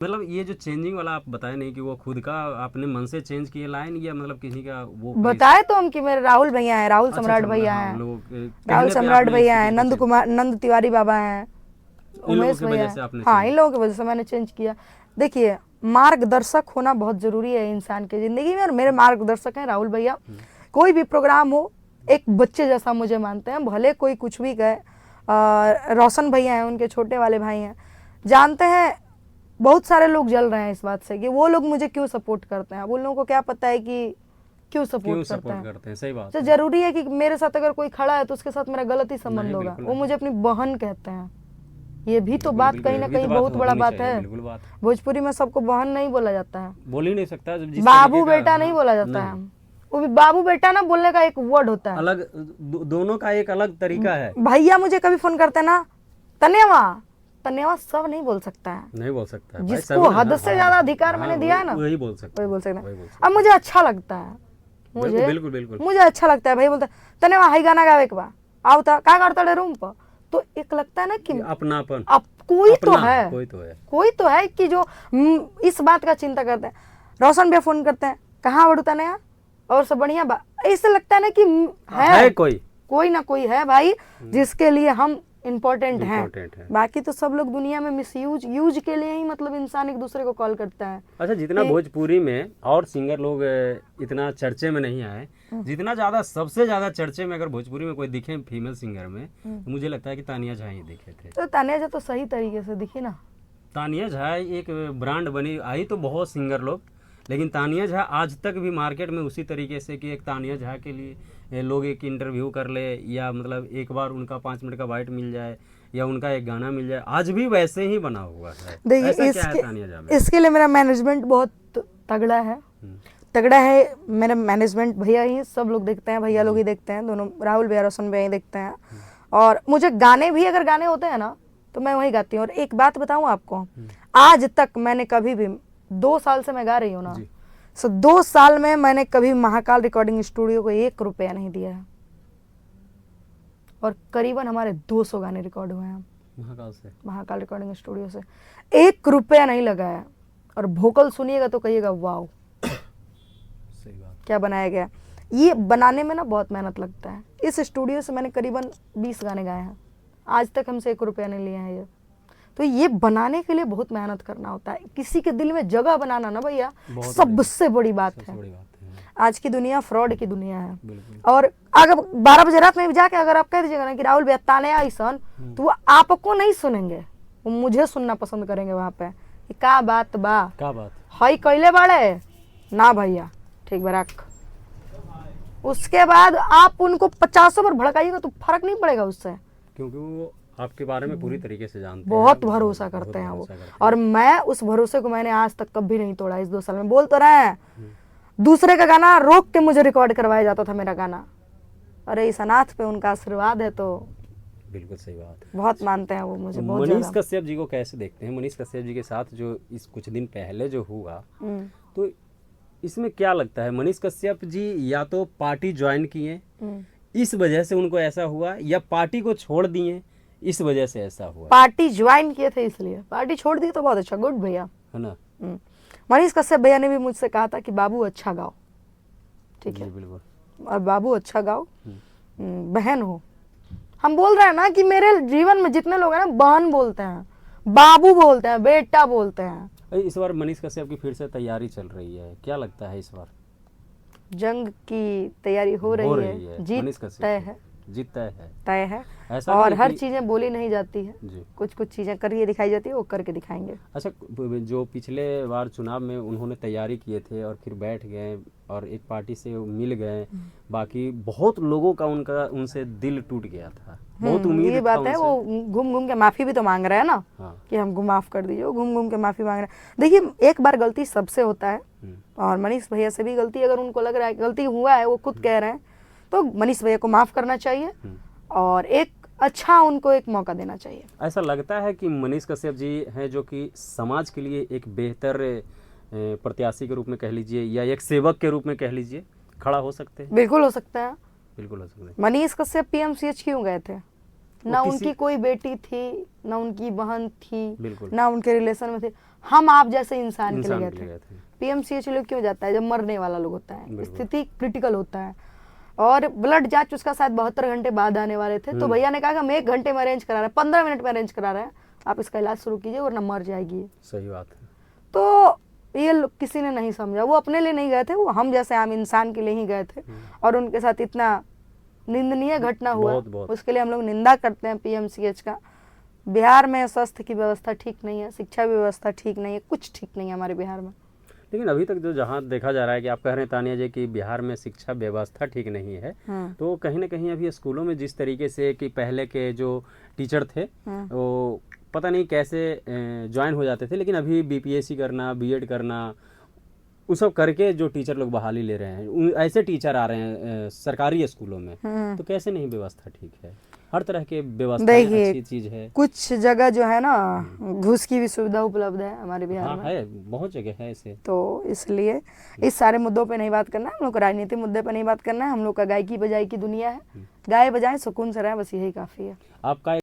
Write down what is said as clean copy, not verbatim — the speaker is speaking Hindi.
मतलब ये जो चेंजिंग वाला आप बताए नहीं कि वो खुद का आपने मन से चेंज किए लाइन या मतलब किसी का वो बताए तो हम कि मेरे राहुल भैया हैं, राहुल अच्छा सम्राट अच्छा भैया हाँ हैं, उन लोगों के राहुल कहने पे सम्राट आपने भैया इस हैं, चीज को नंद चेंज, कुमार, नंद तिवारी बाबा हैं, इन लोगों उमेश की भैया वजह हैं। से आपने हाँ, चेंज। इन लोगों की वजह से मैंने चेंज किया। देखिए, मार्गदर्शक होना बहुत जरूरी है इंसान की जिंदगी में, और मेरे मार्गदर्शक हैं राहुल भैया। कोई भी प्रोग्राम हो, एक बच्चे जैसा मुझे मानते हैं, भले कोई कुछ भी कहे। रोशन भैया हैं, उनके छोटे वाले भाई हैं। जानते हैं बहुत सारे लोग जल रहे हैं इस बात से कि वो लोग मुझे क्यों सपोर्ट करते हैं। अब उन लोगों को क्या पता है कि क्यों क्यों सपोर्ट करते सपोर्ट हैं। करते हैं, सही बात तो है। जरूरी है कि मेरे साथ अगर कोई खड़ा है तो उसके साथ मेरा गलत ही संबंध नहीं होगा। बिल्कुल वो नहीं, मुझे अपनी बहन कहते हैं, ये भी तो बिल्कुल बात बिल्कुल कहीं ना ये भी कहीं तो बात बहुत बड़ा होनी बात चाहिए, है। बिल्कुल बात है। भोजपुरी में सबको बहन नहीं बोला जाता है, बोल ही नहीं सकता जिस तरीके बाबू का, बेटा नहीं हाँ, बोला जाता है। नहीं वो भी बाबू बेटा ना बोलने का एक वर्ड होता है। अलग, दोनों का एक अलग तरीका है। भैया मुझे कभी फोन करते हैं ना, तनेवा, तनेवा सब नहीं बोल सकता है। नहीं बोल सकता है भाई, जिसको सभी हद हाँ से हाँ ज्यादा अधिकार हाँ, मैंने दिया है ना, वही बोल सकता वही है, बोल सकता वही है। बोल अब सकता मुझे अच्छा लगता है, है। मुझे बिल्कुल बिल्कुल बिल्कुल। मुझे अच्छा लगता है। भाई बोलता है तनेवा हाई गाना गावे के बा, आओ था का करता रे रूम पर, तो एक लगता है ना कि ये अपनापन, अब कोई तो अपना है, कोई तो है। कोई तो है कि जो इस बात का चिंता करते हैं। रोशन भैया फोन करते हैं, कहाँ बड़ूता नया और सब बढ़िया बा, ऐसे लगता है ना कि है कोई, कोई ना कोई है भाई जिसके लिए हम इम्पोर्टेंट हैं। इम्पोर्टेंट है। बाकी तो सब लोग दुनिया में मिसयूज यूज के लिए ही, मतलब इंसान एक दूसरे को कॉल करता है। अच्छा, जितना भोजपुरी में और सिंगर लोग इतना चर्चे में नहीं आए, जितना ज़्यादा सबसे ज़्यादा चर्चे में अगर भोजपुरी में कोई दिखे फीमेल सिंगर में, तो मुझे लगता है कि तानिया झा ही दिखे थे। तो तानिया झा तो सही तरीके से दिखी ना। तानिया झा एक ब्रांड बनी, आई तो बहुत सिंगर लोग, लेकिन तानिया झा आज तक भी मार्केट में उसी तरीके से कि एक तानिया झा के लिए लोग एक इंटरव्यू कर ले, या मतलब एक बार उनका 5 मिनट का बाइट मिल जाए, या उनका एक गाना मिल जाए, आज भी वैसे ही बना हुआ है। ऐसा क्या है तानिया झा में? इसके लिए मेरा मैनेजमेंट बहुत तगड़ा है, तगड़ा है। मेरा मैनेजमेंट भैया ही सब लोग देखते हैं, भैया लोग ही देखते हैं, दोनों राहुल भैया रोशन भैया ही देखते हैं। और मुझे गाने भी अगर गाने होते हैं ना तो मैं वही गाती हूँ। और एक बात बताऊँ आपको, आज तक मैंने कभी भी, 2 साल से मैं गा रही हूँ ना, 2 साल में मैंने कभी महाकाल रिकॉर्डिंग स्टूडियो को 1 रुपया नहीं दिया है। और करीबन हमारे 200 गाने रिकॉर्ड हुए हैं महाकाल रिकॉर्डिंग स्टूडियो से, 1 रुपया नहीं लगा है। और वोकल सुनिएगा तो कहिएगा वाओ, सही बात, क्या बनाया गया। ये बनाने में ना बहुत मेहनत लगता है। इस स्टूडियो से मैंने करीबन 20 गाने गाए हैं, आज तक हमसे 1 रुपया नहीं लिए हैं ये। तो ये बनाने के लिए बहुत मेहनत करना होता है। किसी के दिल में जगह बनाना ना भैया सबसे बड़ी बात है। आज की दुनिया फ्रॉड की दुनिया है। और अगर 12 बजे रात में भी जाके अगर आप कह दीजिएगा ना कि राहुल भैया ताने आइसन, तो वो आपको नहीं सुनेंगे, वो मुझे सुनना पसंद करेंगे वहां पे कि का बात बा, क्या बात हई कैले बाड़े ना भैया, ठीक बा रख। उसके बाद आप उनको 50 बार भड़काइएगा तो फर्क नहीं पड़ेगा उससे, क्योंकि वो आपके बारे में पूरी तरीके से जानते हैं, बहुत भरोसा करते हैं वो। और मैं उस भरोसे को मैंने आज तक कभी नहीं तोड़ा। इस 2 साल में बोल तो रहे हैं, दूसरे का गाना रोक के मुझे रिकॉर्ड करवाया जाता था मेरा गाना। अरे इस अनाथ पे उनका आशीर्वाद है, तो बिल्कुल सही बात है। बहुत मानते हैं वो मुझे, बहुत मनीष कश्यप जी को कैसे देखते हैं? मनीष कश्यप जी के साथ जो इस कुछ दिन पहले जो हुआ, तो इसमें क्या लगता है? मनीष कश्यप जी या तो पार्टी ज्वाइन किए इस वजह से उनको ऐसा हुआ, या पार्टी को छोड़ दिए इस वजह से ऐसा हुआ? पार्टी ज्वाइन किए थे इसलिए, पार्टी छोड़ दी तो बहुत अच्छा, गुड भैया, है ना। मनीष कश्यप भैया ने भी मुझसे कहा था कि बाबू अच्छा गाओ, ठीक है, बिल्कुल, और बाबू अच्छा गाओ, बहन हो। हम बोल रहे हैं ना कि मेरे जीवन में जितने लोग हैं ना, बहन बोलते हैं, बाबू बोलते हैं, बेटा बोलते हैं। इस बार मनीष कश्यप की फिर से तैयारी चल रही है, क्या लगता है इस बार? जंग की तैयारी हो रही है, जीत तय है, जीत तय है। ऐसा और हर चीजें बोली नहीं जाती है, जी, कुछ कुछ चीजें करके दिखाई जाती है, वो करके दिखाएंगे। अच्छा, जो पिछले बार चुनाव में उन्होंने तैयारी किए थे और फिर बैठ गए और एक पार्टी से मिल गए, बाकी बहुत लोगों का उनसे दिल टूट गया था, बहुत उम्मीद ये बात है। वो घूम घूम के माफी भी तो मांग रहे हैं ना, कि हमको माफ कर दीजिए, वो घूम घूम के माफी मांग रहे हैं। देखिए, एक बार गलती सबसे होता है, और मनीष भैया से भी गलती, अगर उनको लग रहा है गलती हुआ है, वो खुद कह रहे हैं, तो मनीष भैया को माफ करना चाहिए और एक अच्छा उनको एक मौका देना चाहिए। ऐसा लगता है कि मनीष कश्यप जी हैं जो कि समाज के लिए एक बेहतर प्रत्याशी के रूप में कह लीजिए, या एक सेवक के रूप में कह लीजिए, खड़ा हो सकते हैं? बिल्कुल हो सकता है, बिल्कुल हो सकता है। मनीष कश्यप पीएमसीएच क्यों गए थे? ना उनकी कोई बेटी थी, ना उनकी बहन थी, ना उनके रिलेशन में थे। हम आप जैसे इंसान के लिए इंसान गए के लिए थे। गए थे। पीएमसीएच लोग क्यों जाता है? जब मरने वाला लोग होता है, बिल्कुल। स्थिति क्रिटिकल होता है, और ब्लड जांच उसका शायद 72 घंटे बाद आने वाले थे, तो भैया ने कहा कि हम 1 घंटे में अरेंज करा रहे हैं, 15 मिनट में अरेंज करा रहे हैं, आप इसका इलाज शुरू कीजिए वरना मर जाएगी। सही बात है। तो ये किसी ने नहीं समझा, वो अपने लिए नहीं गए थे, वो हम जैसे आम इंसान के लिए ही गए थे, और उनके साथ इतना निंदनीय घटना हुआ, बहुत। उसके लिए हम लोग निंदा करते हैं पीएमसीएच का। बिहार में स्वास्थ्य की व्यवस्था ठीक नहीं है, शिक्षा व्यवस्था ठीक नहीं है, कुछ ठीक नहीं है हमारे बिहार में। लेकिन अभी तक जो जहाँ देखा जा रहा है कि आप कह रहे हैं तानिया जी कि बिहार में शिक्षा व्यवस्था ठीक नहीं है, तो कहीं ना कहीं अभी स्कूलों में जिस तरीके से कि पहले के जो टीचर थे वो पता नहीं कैसे ज्वाइन हो जाते थे, लेकिन अभी बीपीएससी करना, बीएड करना, वो सब करके जो टीचर लोग बहाली ले रहे हैं, ऐसे टीचर आ रहे हैं सरकारी स्कूलों में, तो कैसे नहीं व्यवस्था ठीक है? हर तरह के व्यवस्था अच्छी चीज है। कुछ जगह जो है ना घूस की भी सुविधा उपलब्ध है हमारे बिहार में। है, बहुत जगह है ऐसे। तो इसलिए इस सारे मुद्दों पे नहीं बात करना है, हम लोग को राजनीतिक मुद्दे पे नहीं बात करना है, हम लोग का गायकी बजाई की दुनिया है, गाए बजाएं सुकून से रहें, बस यही काफी है। आपका